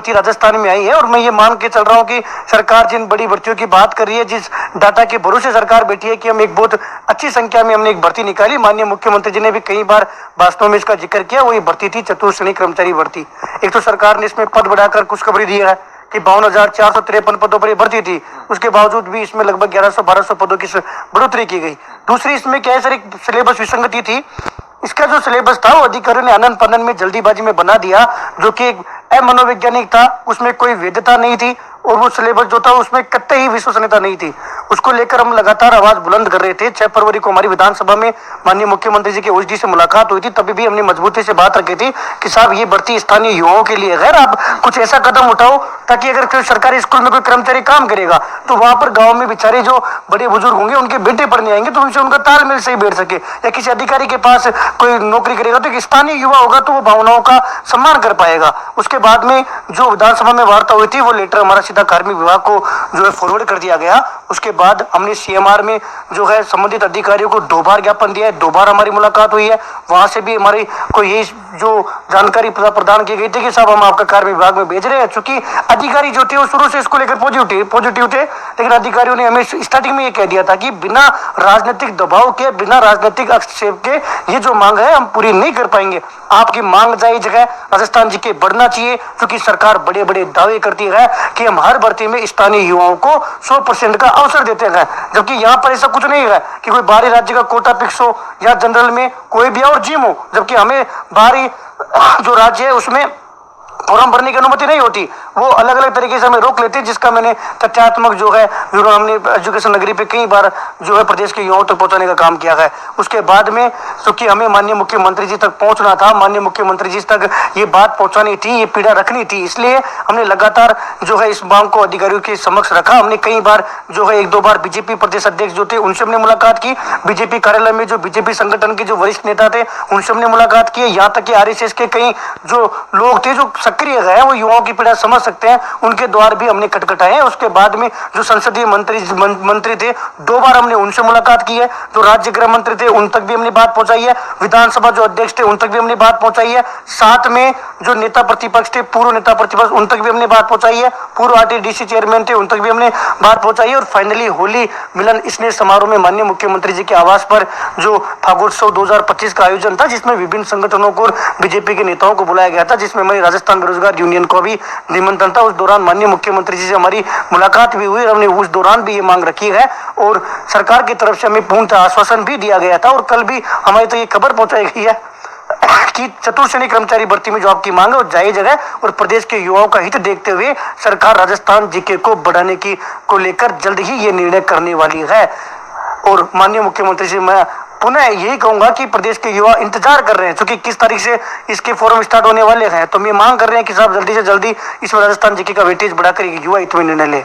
भर्ती राजस्थान में आई है। और मैं ये मान के चल रहा हूँ कि सरकार जिन बड़ी भर्तियों की बात कर रही है, जिस डाटा के भरोसे सरकार बैठी है कि हम एक बहुत अच्छी संख्या में हमने एक भर्ती निकाली, माननीय मुख्यमंत्री जी ने भी कई बार भाषणों में इसका जिक्र किया, वो ये भर्ती थी चतुर्थ श्रेणी कर्मचारी भर्ती। एक तो सरकार ने इसमें पद बढ़ाकर खुशखबरी दी है कि 52,453 पदों पर भर्ती थी, उसके बावजूद भी इसमें लगभग 1100-1200 पदों की बढ़ोतरी की गई। दूसरी इसमें क्या है सर, एक सिलेबस विसंगति थी। इसका जो सिलेबस था वो अधिकारियों ने आनंद फानंद में जल्दीबाजी में बना दिया, जो कि एक अमनोवैज्ञानिक था, उसमें कोई वैधता नहीं थी और वो सिलेबस जो था उसमें कतई ही विश्वसनीयता नहीं थी। उसको लेकर हम लगातार आवाज बुलंद कर रहे थे। 6 फरवरी को हमारी विधानसभा में माननीय मुख्यमंत्री जी के ओएसडी से मुलाकात हुई थी, तभी भी हमने मजबूती से बात रखी थी कि साहब ये भर्ती स्थानीय युवाओं के लिए है, आप कुछ ऐसा कदम उठाओ ताकि अगर कोई सरकारी स्कूल में कोई कर्मचारी काम करेगा तो वहां पर गाँव में बेचारे जो बड़े बुजुर्ग होंगे उनके बेटे पढ़ने आएंगे तो उनसे उनका तालमेल सही बैठ सके, या किसी अधिकारी के पास कोई नौकरी करेगा तो एक स्थानीय युवा होगा तो वो भावनाओं का सम्मान कर पाएगा। उसके बाद में जो विधानसभा में वार्ता हुई थी वो लेटर हमारा सीधा कार्मिक विभाग को जो है फॉरवर्ड कर दिया गया। उसके बाद हमने सीएमआर में जो है संबंधित अधिकारियों को 2 बार ज्ञापन दिया है, 2 बार हमारी मुलाकात हुई है, वहां से भी हमारी को ये जो जानकारी प्रदान की गई थी कि साहब हम आपका कार्मिक विभाग में भेज रहे हैं। चूंकि अधिकारी जो थे वो शुरू से इसको लेकर पॉजिटिव थे, लेकिन अधिकारियों ने हमें स्टार्टिंग में ये कह दिया था कि बिना राजनीतिक दबाव के, बिना राजनीतिक हस्तक्षेप के ये जो मांग है हम पूरी नहीं कर पाएंगे। आपकी मांग जायज है, राजस्थान जी के बढ़ना चाहिए, क्योंकि सरकार बड़े बड़े दावे करती है कि हम हर भर्ती में स्थानीय युवाओं को 100% का अवसर देते हैं, जबकि यहाँ पर ऐसा कुछ नहीं है कि कोई बाहरी राज्य का कोटा फिक्स हो या जनरल में कोई भी और जिम हो, जबकि हमें बाहरी जो राज्य है उसमें फॉर्म भरने की अनुमति नहीं होती, वो अलग अलग तरीके से हमें रोक लेते हैं, जिसका मैंने तथ्यात्मक जो है विवरण हमने एजुकेशन नगरी पे कई बार जो है प्रदेश के युवाओं तक पहुंचाने का काम किया है। उसके बाद में क्योंकि हमें माननीय मुख्यमंत्री जी तक पहुंचना था, माननीय मुख्यमंत्री जी तक ये बात पहुंचानी थी, ये पीड़ा रखनी थी, इसलिए हमने लगातार जो है इस मांग को अधिकारियों के समक्ष रखा। हमने कई बार जो है 1-2 बार बीजेपी प्रदेश अध्यक्ष जो थे उनसे हमने मुलाकात की, बीजेपी कार्यालय में जो बीजेपी संगठन के जो वरिष्ठ नेता थे उनसे हमने मुलाकात की, यहाँ तक कि आरएसएस के कई जो लोग थे जो सक्रिय गए वो युवाओं की पीड़ा समझ सकते हैं, उनके द्वार भी हमने खटखटाए हैं। उसके बाद में जो संसदीय मंत्री थे 2 बार हमने उनसे मुलाकात की है, जो राज्य गृह मंत्री थे उन तक भी हमने बात पहुंचाई है, विधानसभा जो अध्यक्ष थे उन तक भी हमने बात पहुंचाई है, साथ में जो नेता प्रतिपक्ष थे, पूर्व नेता प्रतिपक्ष उन तक भी हमने बात पहुंचाई है, पूर्व आरटीडीसी चेयरमैन थे उन तक भी हमने बात पहुंचाई है। और फाइनली होली मिलन स्नेह समारोह में माननीय मुख्यमंत्री जी के आवास पर जो फागोत्सव 2025 का आयोजन था, जिसमें विभिन्न संगठनों को बीजेपी के नेताओं को बुलाया गया था, जिसमें हमारी राजस्थान बेरोजगार यूनियन को भी निमंत्रण था। उस दौरान माननीय मुख्यमंत्री जी से हमारी मुलाकात भी हुई और हमने उस दौरान भी ये मांग रखी है और सरकार की तरफ से हमें पूर्णतः आश्वासन भी दिया गया था। और कल भी हमारी तो ये खबर पहुंचाई गई है कि चतुर्थ श्रेणी कर्मचारी भर्ती में जो आपकी मांग है वो जायज है और प्रदेश के युवाओं का हित देखते हुए सरकार राजस्थान जीके को बढ़ाने की को लेकर जल्द ही ये निर्णय करने वाली है। और माननीय मुख्यमंत्री से मैं पुनः यही कहूंगा कि प्रदेश के युवा इंतजार कर रहे हैं, क्योंकि किस तारीख से इसके फॉर्म स्टार्ट होने वाले हैं, तो हम ये मांग कर रहे हैं कि साहब जल्दी से जल्दी इसमें राजस्थान जीके का वेटेज बढ़ाकर युवा हित में निर्णय ले।